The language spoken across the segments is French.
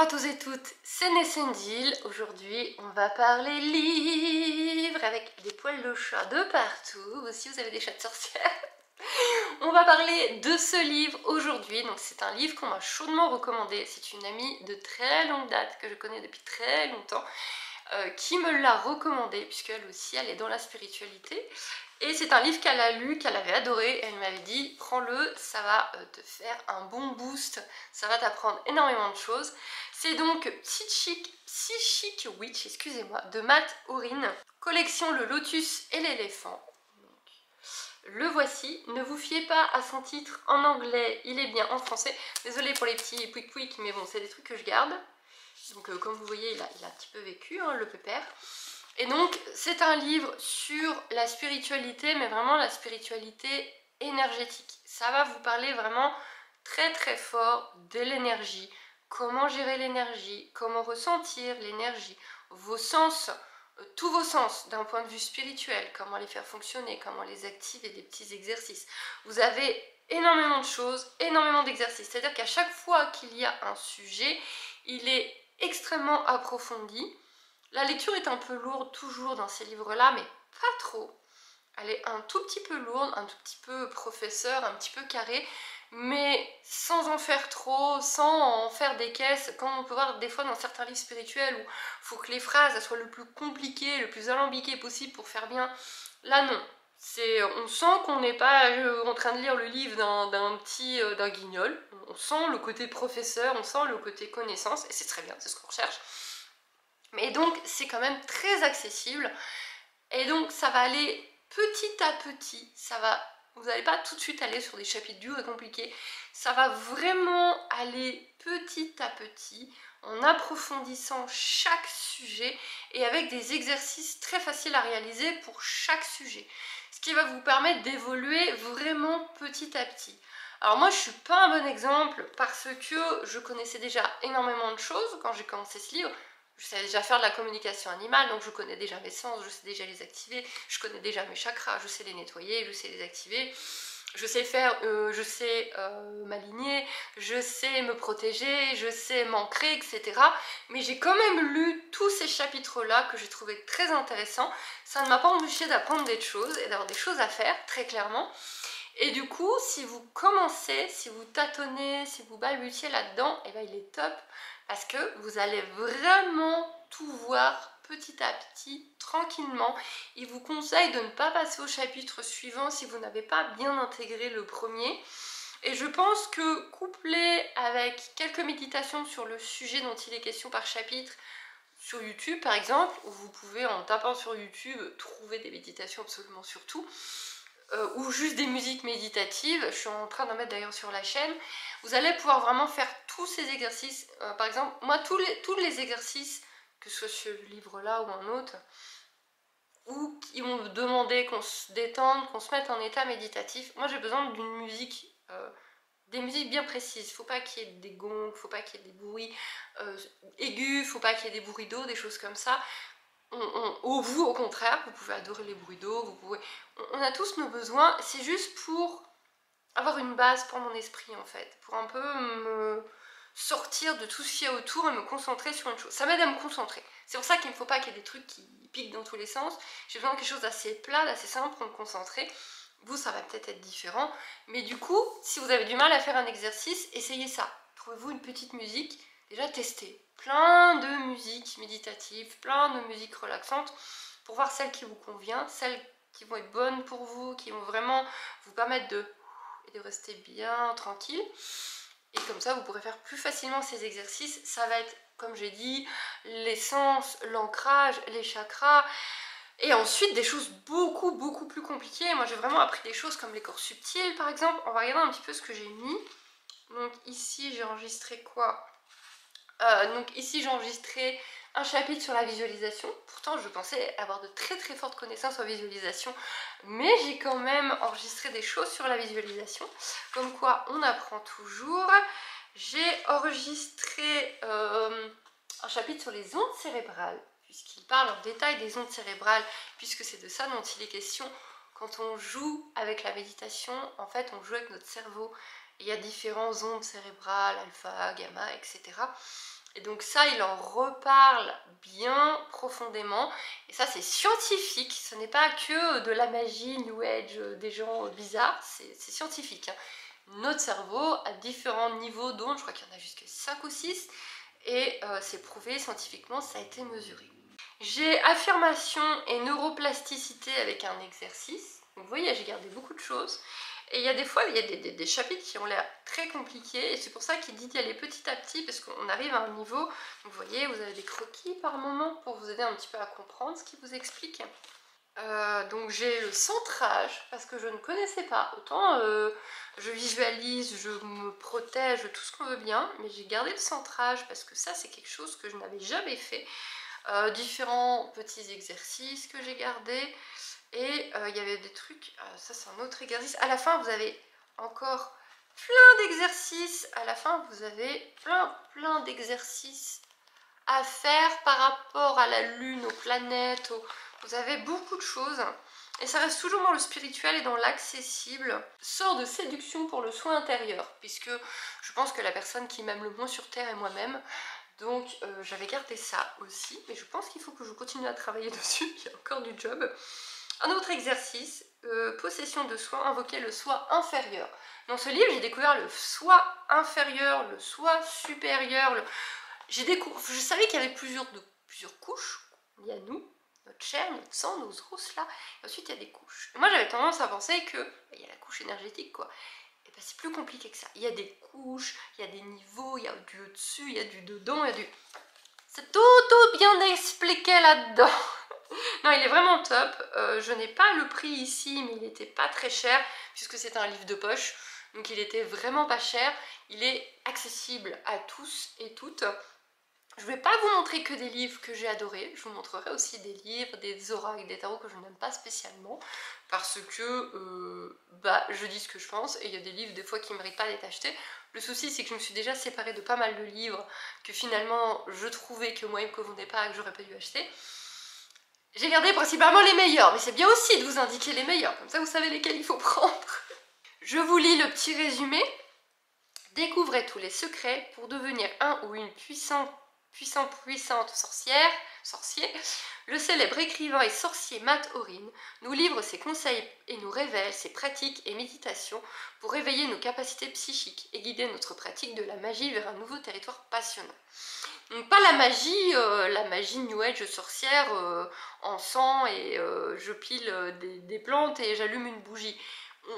tous et toutes, c'est Nessendil. Aujourd'hui, on va parler livres avec des poils de chat de partout. Vous aussi, vous avez des chats de sorcière. On va parler de ce livre aujourd'hui. Donc, c'est un livre qu'on m'a chaudement recommandé. C'est une amie de très longue date que je connais depuis très longtemps qui me l'a recommandé, puisqu'elle aussi, elle est dans la spiritualité. Et c'est un livre qu'elle a lu, qu'elle avait adoré. Elle m'avait dit, prends-le, ça va te faire un bon boost, ça va t'apprendre énormément de choses. C'est donc Psychic Witch, excusez-moi, de Matt Orin, collection Le Lotus et l'éléphant. Le voici. Ne vous fiez pas à son titre en anglais, il est bien en français. Désolée pour les petits pouic-pouic, mais bon, c'est des trucs que je garde. Donc comme vous voyez, il a un petit peu vécu, hein, le pépère. Et donc, c'est un livre sur la spiritualité, mais vraiment la spiritualité énergétique. Ça va vous parler vraiment très très fort de l'énergie, comment gérer l'énergie, comment ressentir l'énergie, vos sens, tous vos sens d'un point de vue spirituel, comment les faire fonctionner, comment les activer, des petits exercices. Vous avez énormément de choses, énormément d'exercices. C'est-à-dire qu'à chaque fois qu'il y a un sujet, il est extrêmement approfondi. La lecture est un peu lourde toujours dans ces livres-là, mais pas trop. Elle est un tout petit peu lourde, un tout petit peu professeur, un petit peu carré, mais sans en faire trop, sans en faire des caisses, comme on peut voir des fois dans certains livres spirituels où il faut que les phrases soient le plus compliquées, le plus alambiquées possible pour faire bien. Là non. On sent qu'on n'est pas en train de lire le livre d'un guignol. On sent le côté professeur, on sent le côté connaissance, et c'est très bien, c'est ce qu'on recherche. Mais donc c'est quand même très accessible, et donc ça va aller petit à petit, vous n'allez pas tout de suite aller sur des chapitres durs et compliqués, ça va vraiment aller petit à petit, en approfondissant chaque sujet et avec des exercices très faciles à réaliser pour chaque sujet. Ce qui va vous permettre d'évoluer vraiment petit à petit. Alors moi je suis pas un bon exemple parce que je connaissais déjà énormément de choses quand j'ai commencé ce livre. Je sais déjà faire de la communication animale, donc je connais déjà mes sens, je sais déjà les activer, je connais déjà mes chakras, je sais les nettoyer, je sais les activer, je sais m'aligner, je sais me protéger, je sais m'ancrer, etc. Mais j'ai quand même lu tous ces chapitres-là que j'ai trouvé très intéressants. Ça ne m'a pas empêché d'apprendre des choses et d'avoir des choses à faire, très clairement. Et du coup, si vous commencez, si vous tâtonnez, si vous balbutiez là-dedans, et ben il est top parce que vous allez vraiment tout voir petit à petit, tranquillement. Il vous conseille de ne pas passer au chapitre suivant si vous n'avez pas bien intégré le premier. Et je pense que couplé avec quelques méditations sur le sujet dont il est question par chapitre, sur YouTube par exemple, où vous pouvez en tapant sur YouTube trouver des méditations absolument sur tout, ou juste des musiques méditatives, je suis en train d'en mettre d'ailleurs sur la chaîne, vous allez pouvoir vraiment faire tous ces exercices. Par exemple, moi tous les exercices, que ce soit ce livre-là ou un autre, ou qui vont me demander qu'on se détende, qu'on se mette en état méditatif, moi j'ai besoin d'une musique, des musiques bien précises. Faut pas qu'il y ait des gongs, faut pas qu'il y ait des bruits aigus, faut pas qu'il y ait des bruits d'eau, des choses comme ça. Vous, au contraire, vous pouvez adorer les bruits d'eau, on a tous nos besoins, c'est juste pour avoir une base pour mon esprit en fait, pour un peu me sortir de tout ce qu'il y a autour et me concentrer sur une chose. Ça m'aide à me concentrer. C'est pour ça qu'il ne faut pas qu'il y ait des trucs qui piquent dans tous les sens. J'ai besoin de quelque chose d'assez plat, d'assez simple pour me concentrer. Vous, ça va peut-être être différent, mais du coup, si vous avez du mal à faire un exercice, essayez ça. Trouvez-vous une petite musique, déjà testez. Plein de musiques méditatives, plein de musiques relaxantes pour voir celle qui vous convient, celles qui vont être bonnes pour vous, qui vont vraiment vous permettre de rester bien tranquille. Et comme ça, vous pourrez faire plus facilement ces exercices. Ça va être, comme j'ai dit, les sens, l'ancrage, les chakras. Et ensuite, des choses beaucoup plus compliquées. Moi, j'ai vraiment appris des choses comme les corps subtils, par exemple. On va regarder un petit peu ce que j'ai mis. Donc ici, j'ai enregistré quoi ? Donc ici j'ai enregistré un chapitre sur la visualisation. Pourtant je pensais avoir de très fortes connaissances en visualisation, mais j'ai quand même enregistré des choses sur la visualisation, comme quoi on apprend toujours. J'ai enregistré un chapitre sur les ondes cérébrales, puisqu'il parle en détail des ondes cérébrales, puisque c'est de ça dont il est question. Quand on joue avec la méditation, en fait on joue avec notre cerveau. Il y a différentes ondes cérébrales, alpha, gamma, etc. Et donc ça, il en reparle bien profondément. Et ça, c'est scientifique. Ce n'est pas que de la magie, New Age, des gens bizarres. C'est scientifique. Hein. Notre cerveau, à différents niveaux d'onde, je crois qu'il y en a jusqu'à 5 ou 6. Et c'est prouvé scientifiquement, ça a été mesuré. J'ai affirmation et neuroplasticité avec un exercice. Donc, vous voyez, j'ai gardé beaucoup de choses. Et il y a des fois, il y a des chapitres qui ont l'air très compliqués. Et c'est pour ça qu'il dit d'y aller petit à petit, parce qu'on arrive à un niveau. Donc, vous voyez, vous avez des croquis par moment pour vous aider un petit peu à comprendre ce qu'il vous explique. Donc j'ai le centrage, parce que je ne connaissais pas. Autant je visualise, je me protège, tout ce qu'on veut bien. Mais j'ai gardé le centrage, parce que ça, c'est quelque chose que je n'avais jamais fait. Différents petits exercices que j'ai gardés. Et il y avait des trucs, ça c'est un autre exercice. À la fin, vous avez encore plein d'exercices. À la fin, vous avez plein d'exercices à faire par rapport à la lune, aux planètes. Vous avez beaucoup de choses. Et ça reste toujours dans le spirituel et dans l'accessible. Sort de séduction pour le soin intérieur. Puisque je pense que la personne qui m'aime le moins sur Terre est moi-même. Donc j'avais gardé ça aussi. Mais je pense qu'il faut que je continue à travailler dessus. Il y a encore du job. Un autre exercice, possession de soi, invoquer le soi inférieur. Dans ce livre, j'ai découvert le soi inférieur, le soi supérieur. Je savais qu'il y avait plusieurs couches. Il y a nous, notre chair, notre sang, nos os là. Et ensuite, il y a des couches. Et moi, j'avais tendance à penser que il y a la couche énergétique, quoi. Et ben, c'est plus compliqué que ça. Il y a des couches, il y a des niveaux, il y a du au-dessus, il y a du dedans, il y a du... C'est tout bien expliqué là-dedans. Non, il est vraiment top. Je n'ai pas le prix ici, mais il n'était pas très cher, puisque c'est un livre de poche. Donc il était vraiment pas cher. Il est accessible à tous et toutes. Je ne vais pas vous montrer que des livres que j'ai adorés. Je vous montrerai aussi des livres, des oracles, des tarots que je n'aime pas spécialement. Parce que je dis ce que je pense. Et il y a des livres des fois qui ne méritent pas d'être achetés. Le souci, c'est que je me suis déjà séparée de pas mal de livres que finalement je trouvais que moi ils me convenaient pas et que j'aurais pas dû acheter. J'ai gardé principalement les meilleurs, mais c'est bien aussi de vous indiquer les meilleurs, comme ça vous savez lesquels il faut prendre. Je vous lis le petit résumé. Découvrez tous les secrets pour devenir un ou une puissante sorcier. Le célèbre écrivain et sorcier Matt Orin nous livre ses conseils et nous révèle ses pratiques et méditations pour réveiller nos capacités psychiques et guider notre pratique de la magie vers un nouveau territoire passionnant. Donc pas la magie New Age sorcière en sang et je pile des plantes et j'allume une bougie.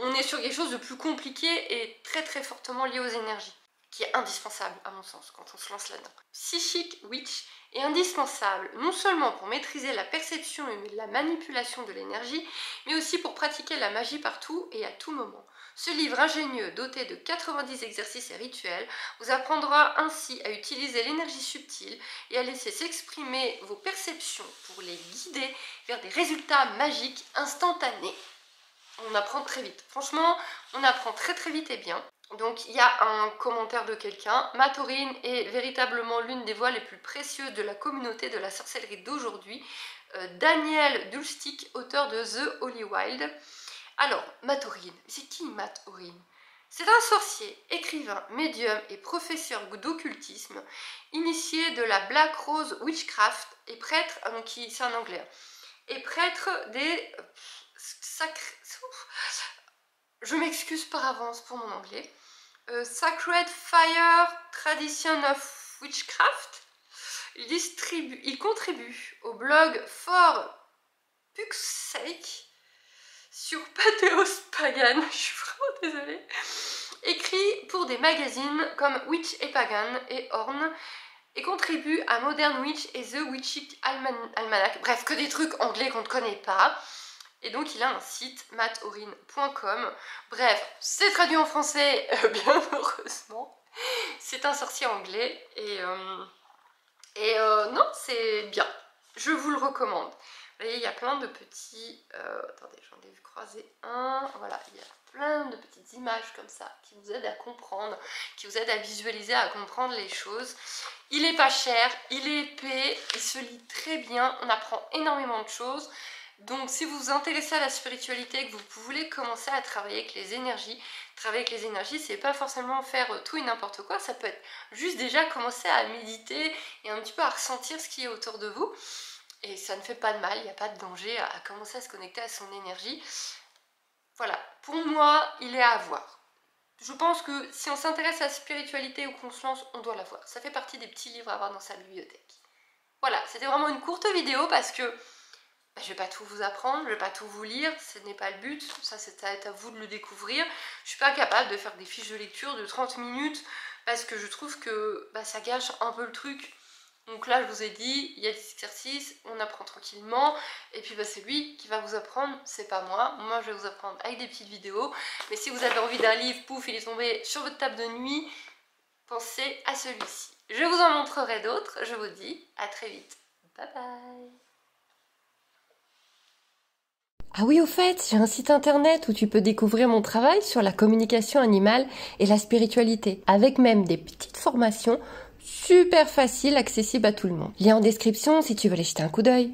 On est sur quelque chose de plus compliqué et très fortement lié aux énergies, qui est indispensable à mon sens quand on se lance là-dedans. Psychic Witch est indispensable non seulement pour maîtriser la perception et la manipulation de l'énergie, mais aussi pour pratiquer la magie partout et à tout moment. Ce livre ingénieux, doté de 90 exercices et rituels, vous apprendra ainsi à utiliser l'énergie subtile et à laisser s'exprimer vos perceptions pour les guider vers des résultats magiques instantanés. On apprend très vite. Franchement, on apprend très vite et bien. Donc il y a un commentaire de quelqu'un. Matt Orin est véritablement l'une des voix les plus précieuses de la communauté de la sorcellerie d'aujourd'hui. Daniel Dulstic, auteur de The Holy Wild. Alors, Matt Orin, c'est qui Matt Orin? C'est un sorcier, écrivain, médium et professeur d'occultisme, initié de la Black Rose Witchcraft et prêtre, donc c'est un anglais, et prêtre des je m'excuse par avance pour mon anglais. Sacred Fire Tradition of Witchcraft. Il contribue au blog For Puck's Sake sur Patheos Pagan, je suis vraiment désolée, écrit pour des magazines comme Witch et Pagan et Horn, et contribue à Modern Witch et The Witchic Almanac, bref, que des trucs anglais qu'on ne connaît pas. Et donc il a un site, mattorin.com. Bref, c'est traduit en français, bien heureusement. C'est un sorcier anglais et non, c'est bien. Je vous le recommande. Vous voyez, il y a plein de petits... attendez, j'en ai vu croiser un. Voilà, il y a plein de petites images comme ça qui vous aident à comprendre, qui vous aident à visualiser, à comprendre les choses. Il est pas cher, il est épais, il se lit très bien, on apprend énormément de choses. Donc si vous vous intéressez à la spiritualité, que vous voulez commencer à travailler avec les énergies, c'est pas forcément faire tout et n'importe quoi, ça peut être juste déjà commencer à méditer et un petit peu à ressentir ce qui est autour de vous. Et ça ne fait pas de mal, il n'y a pas de danger à commencer à se connecter à son énergie. Voilà, pour moi, il est à avoir. Je pense que si on s'intéresse à la spiritualité ou qu'on se lance, on doit l'avoir. Ça fait partie des petits livres à avoir dans sa bibliothèque. Voilà, c'était vraiment une courte vidéo parce que je vais pas tout vous apprendre, je vais pas tout vous lire, ce n'est pas le but, ça c'est à vous de le découvrir. Je suis pas capable de faire des fiches de lecture de 30 minutes parce que je trouve que ça gâche un peu le truc. Donc là, je vous ai dit, il y a des exercices, on apprend tranquillement, et puis c'est lui qui va vous apprendre, c'est pas moi. Moi, je vais vous apprendre avec des petites vidéos, mais si vous avez envie d'un livre, pouf, il est tombé sur votre table de nuit, pensez à celui-ci. Je vous en montrerai d'autres, je vous dis à très vite. Bye bye. Ah oui, au fait, j'ai un site internet où tu peux découvrir mon travail sur la communication animale et la spiritualité, avec même des petites formations super faciles, accessibles à tout le monde. Lien en description si tu veux aller jeter un coup d'œil.